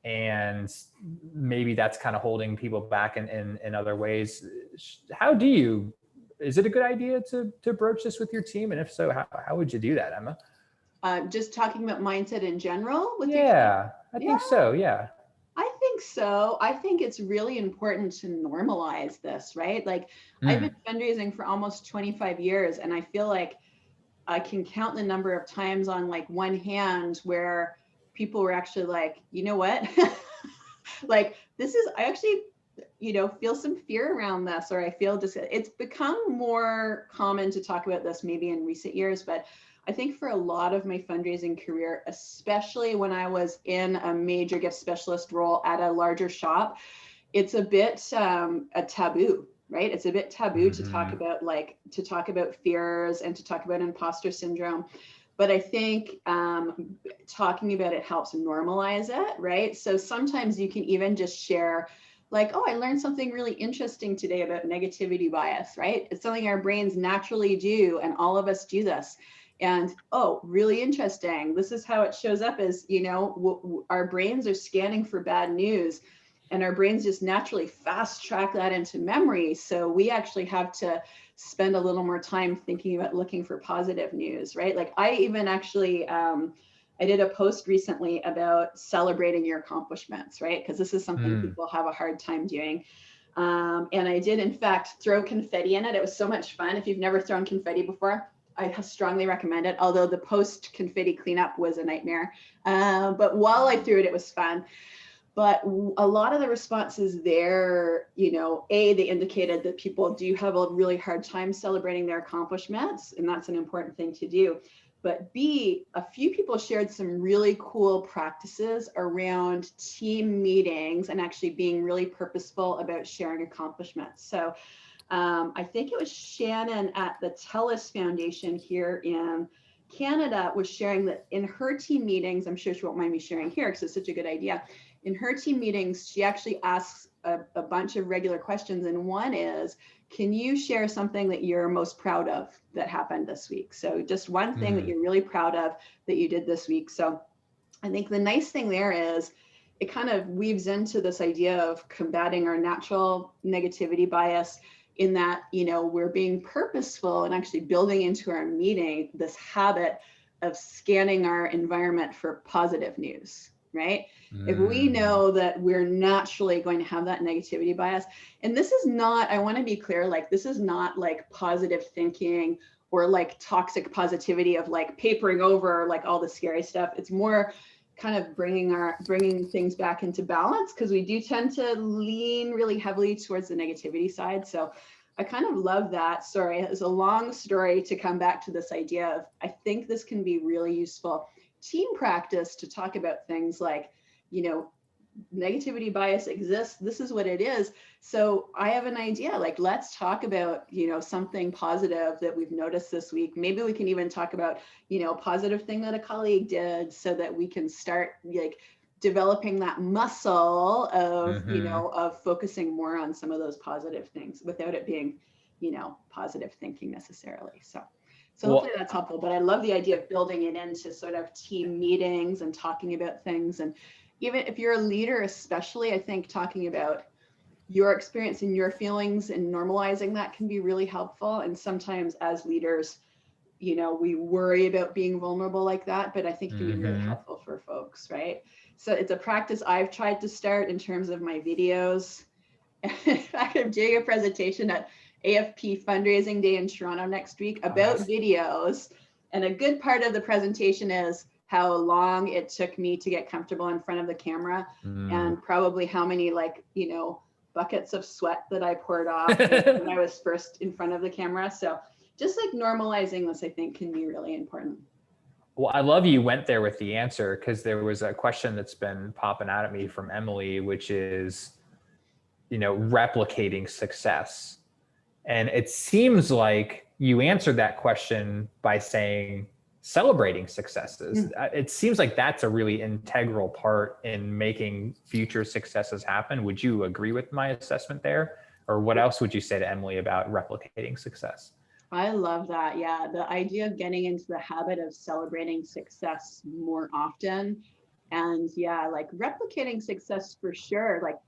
and maybe that's kind of holding people back in other ways. Is it a good idea to broach this with your team? And if so, how would you do that, Emma? Just talking about mindset in general with your team? I think so. Yeah. I think so. I think it's really important to normalize this, right? Like I've been fundraising for almost 25 years, and I feel like I can count the number of times on like one hand where people were actually like, you know what? Like I actually feel some fear around this, or I feel it's become more common to talk about this maybe in recent years, but I think for a lot of my fundraising career, especially when I was in a major gift specialist role at a larger shop, it's a bit a taboo, right? It's a bit taboo to talk about fears and to talk about imposter syndrome. But I think talking about it helps normalize it, right? So sometimes you can even just share like, oh, I learned something really interesting today about negativity bias, right? It's something our brains naturally do, and all of us do this. And, oh, really interesting. This is how it shows up as, our brains are scanning for bad news, and our brains just naturally fast track that into memory. So we actually have to spend a little more time thinking about looking for positive news, right? Like I even actually, I did a post recently about celebrating your accomplishments, right? Because this is something people have a hard time doing. And I did, in fact, throw confetti in it. It was so much fun. If you've never thrown confetti before, I strongly recommend it, although the post confetti cleanup was a nightmare. But while I threw it, it was fun. But a lot of the responses there, you know, they indicated that people do have a really hard time celebrating their accomplishments, and that's an important thing to do. But B, a few people shared some really cool practices around team meetings and actually being really purposeful about sharing accomplishments. So I think it was Shannon at the TELUS Foundation here in Canada was sharing that in her team meetings, I'm sure she won't mind me sharing here because it's such a good idea. In her team meetings, she actually asks a bunch of regular questions. And one is, can you share something that you're most proud of that happened this week? So just one thing that you're really proud of that you did this week. So I think the nice thing there is it kind of weaves into this idea of combating our natural negativity bias in that, you know, we're being purposeful and actually building into our meeting this habit of scanning our environment for positive news, right? If we know that we're naturally going to have that negativity bias, and this is not, I want to be clear, like this is not like positive thinking or like toxic positivity of like papering over like all the scary stuff. It's more kind of bringing things back into balance, because we do tend to lean really heavily towards the negativity side. So I kind of love that. Sorry, it's a long story to come back to this idea of, I think this can be really useful team practice to talk about things like, you know, negativity bias exists. This is what it is. So I have an idea, like, let's talk about, you know, something positive that we've noticed this week. Maybe we can even talk about, you know, a positive thing that a colleague did so that we can start like developing that muscle of, you know, of focusing more on some of those positive things without it being, you know, positive thinking necessarily. So hopefully that's helpful, but I love the idea of building it into sort of team meetings and talking about things. And even if you're a leader, especially, I think talking about your experience and your feelings and normalizing that can be really helpful. And sometimes as leaders, you know, we worry about being vulnerable like that, but I think it can be really helpful for folks, right? So it's a practice I've tried to start in terms of my videos. In fact, I'm doing a presentation at AFP Fundraising Day in Toronto next week about videos. And a good part of the presentation is how long it took me to get comfortable in front of the camera and probably how many, like, you know, buckets of sweat that I poured off when I was first in front of the camera. So just like normalizing this, I think, can be really important. Well, I love you went there with the answer, because there was a question that's been popping out at me from Emily, which is, you know, replicating success. And it seems like you answered that question by saying celebrating successes. It seems like that's a really integral part in making future successes happen. Would you agree with my assessment there? Or what else would you say to Emily about replicating success? I love that. Yeah. The idea of getting into the habit of celebrating success more often. And yeah, like replicating success for sure. Like,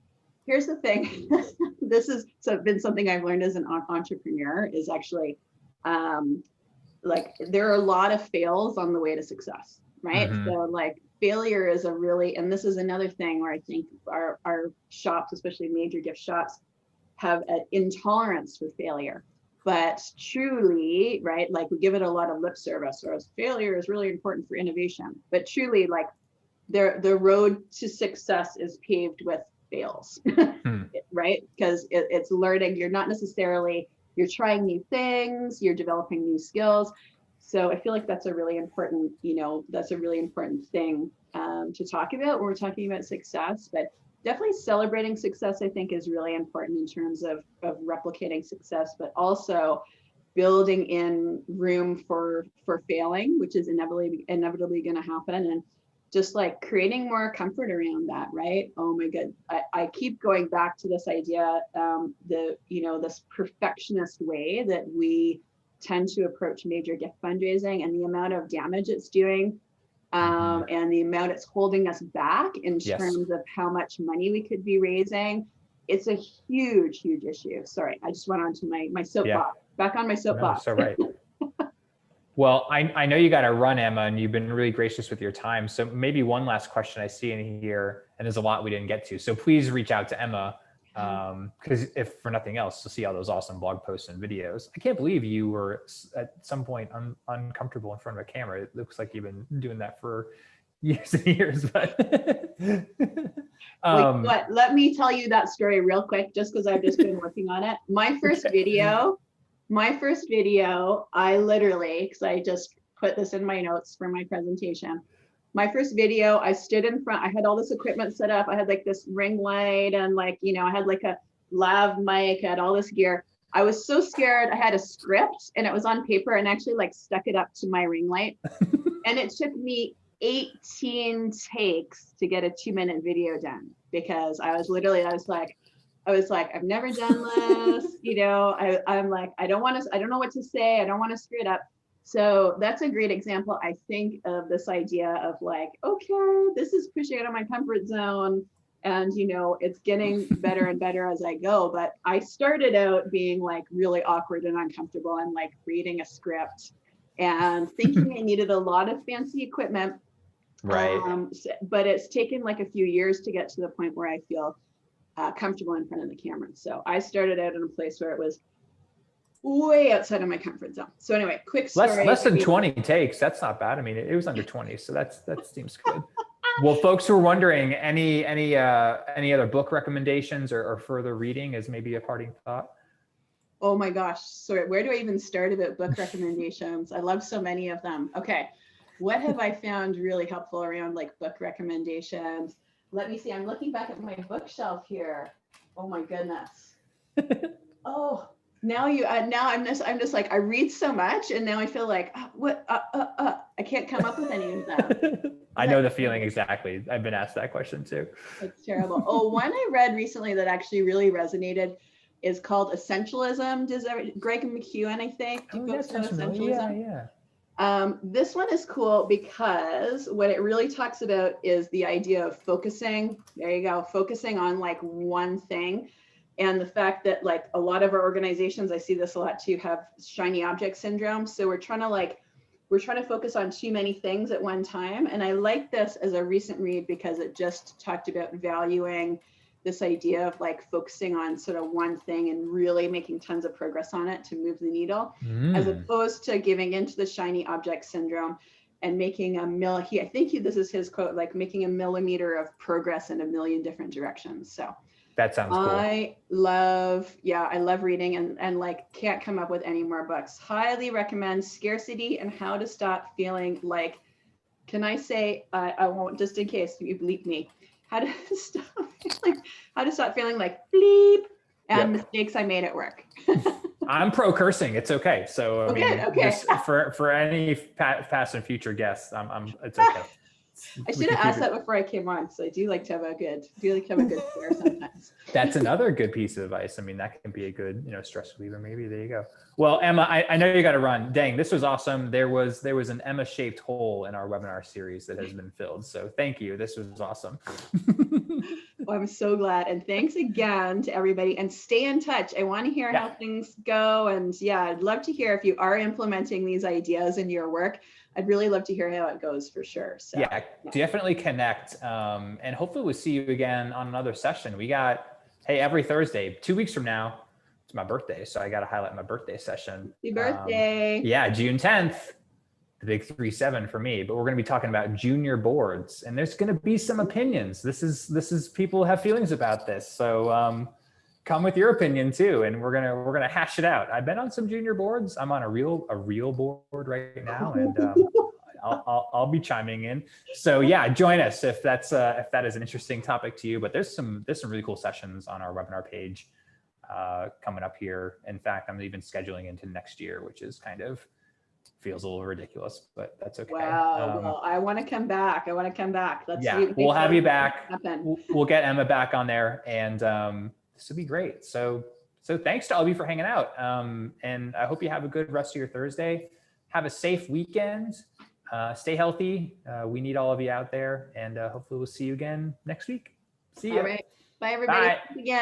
here's the thing. This has been something I've learned as an entrepreneur is actually like there are a lot of fails on the way to success, right? So like failure is a really, and this is another thing where I think our shops, especially major gift shops, have an intolerance for failure. But truly, right, like we give it a lot of lip service, or failure is really important for innovation. But truly, like the road to success is paved with fails, right? Because it's learning. You're not necessarily, you're trying new things, you're developing new skills. So I feel like that's a really important, you know, that's a really important thing to talk about when we're talking about success. But definitely celebrating success, I think, is really important in terms of replicating success, but also building in room for failing, which is inevitably going to happen. And just like creating more comfort around that, right? Oh my God, I keep going back to this idea, this perfectionist way that we tend to approach major gift fundraising and the amount of damage it's doing, and the amount it's holding us back in terms of how much money we could be raising. It's a huge, huge issue. Sorry, I just went on to my soapbox. Back on my soapbox. No, so right. Well, I know you got to run, Emma, and you've been really gracious with your time. So maybe one last question I see in here, and there's a lot we didn't get to. So please reach out to Emma, because if for nothing else, to see all those awesome blog posts and videos. I can't believe you were at some point uncomfortable in front of a camera. It looks like you've been doing that for years and years, but Wait, what? Let me tell you that story real quick, just because I've just been working on it. My first video, I literally, because I just put this in my notes for my presentation. My first video, I stood in front, I had all this equipment set up. I had like this ring light and like, you know, I had like a lav mic, I had all this gear. I was so scared. I had a script and it was on paper and actually like stuck it up to my ring light. And it took me 18 takes to get a 2-minute video done because I was like, I've never done this, you know, I'm like, I don't know what to say. I don't want to screw it up. So that's a great example, I think, of this idea of like, okay, this is pushing out of my comfort zone. And, you know, it's getting better and better as I go. But I started out being like really awkward and uncomfortable and like reading a script and thinking I needed a lot of fancy equipment. right. But it's taken like a few years to get to the point where I feel comfortable in front of the camera. So I started out in a place where it was way outside of my comfort zone. So anyway, quick story. Less than 20 takes. That's not bad. I mean, it was under 20, so that seems good. Well, folks who are wondering, any other book recommendations or further reading as maybe a parting thought? Oh my gosh, sorry, where do I even start about book recommendations? I love so many of them. Okay, what have I found really helpful around like book recommendations? Let me see, I'm looking back at my bookshelf here. Oh my goodness. Oh, now I'm just like, I read so much and now I feel like, I can't come up with any of them. I know the feeling exactly. I've been asked that question too. It's terrible. Oh, one I read recently that actually really resonated is called Essentialism. Greg McEwen, I think. Do folks know Essentialism? Yeah. This one is cool because what it really talks about is the idea of focusing. There you go, focusing on like one thing. And the fact that like a lot of our organizations, I see this a lot too, have shiny object syndrome. So we're trying to focus on too many things at one time. And I like this as a recent read because it just talked about valuing this idea of like focusing on sort of one thing and really making tons of progress on it to move the needle, as opposed to giving into the shiny object syndrome and making this is his quote, like making a millimeter of progress in a million different directions. So that sounds cool. I love reading and like can't come up with any more books. Highly recommend Scarcity and How to Stop Feeling Like, can I say, I won't, just in case you bleep me, how to stop feeling like bleep and mistakes I made at work. I'm pro cursing. It's okay. So I mean, okay. for any past and future guests, it's okay. I should have asked that before I came on. So I do like to have a good swear sometimes. That's another good piece of advice. I mean, that can be a good, stress reliever. Maybe. There you go. Well, Emma, I know you got to run. Dang, this was awesome. There was an Emma-shaped hole in our webinar series that has been filled. So thank you. This was awesome. Well, I'm so glad. And thanks again to everybody, and stay in touch. I want to hear how things go. And yeah, I'd love to hear if you are implementing these ideas in your work. I'd really love to hear how it goes for sure. So yeah, definitely connect. And hopefully we'll see you again on another session. We got, every Thursday, 2 weeks from now, it's my birthday. So I got to highlight my birthday session. Happy birthday. June 10th, the big 3-7 for me, but we're going to be talking about junior boards, and there's going to be some opinions. This is people have feelings about this. So, come with your opinion too, and we're gonna hash it out. I've been on some junior boards. I'm on a real board right now, and I'll be chiming in. So yeah, join us if that is an interesting topic to you. But there's some really cool sessions on our webinar page coming up here. In fact, I'm even scheduling into next year, which is kind of feels a little ridiculous, but that's okay. Wow. Well, I want to come back. Let's see. We'll have you back. We'll get Emma back on there, and this will be great. So thanks to all of you for hanging out. And I hope you have a good rest of your Thursday. Have a safe weekend. Stay healthy. We need all of you out there, and hopefully we'll see you again next week. See you. All right. Bye, everybody. Bye. Again.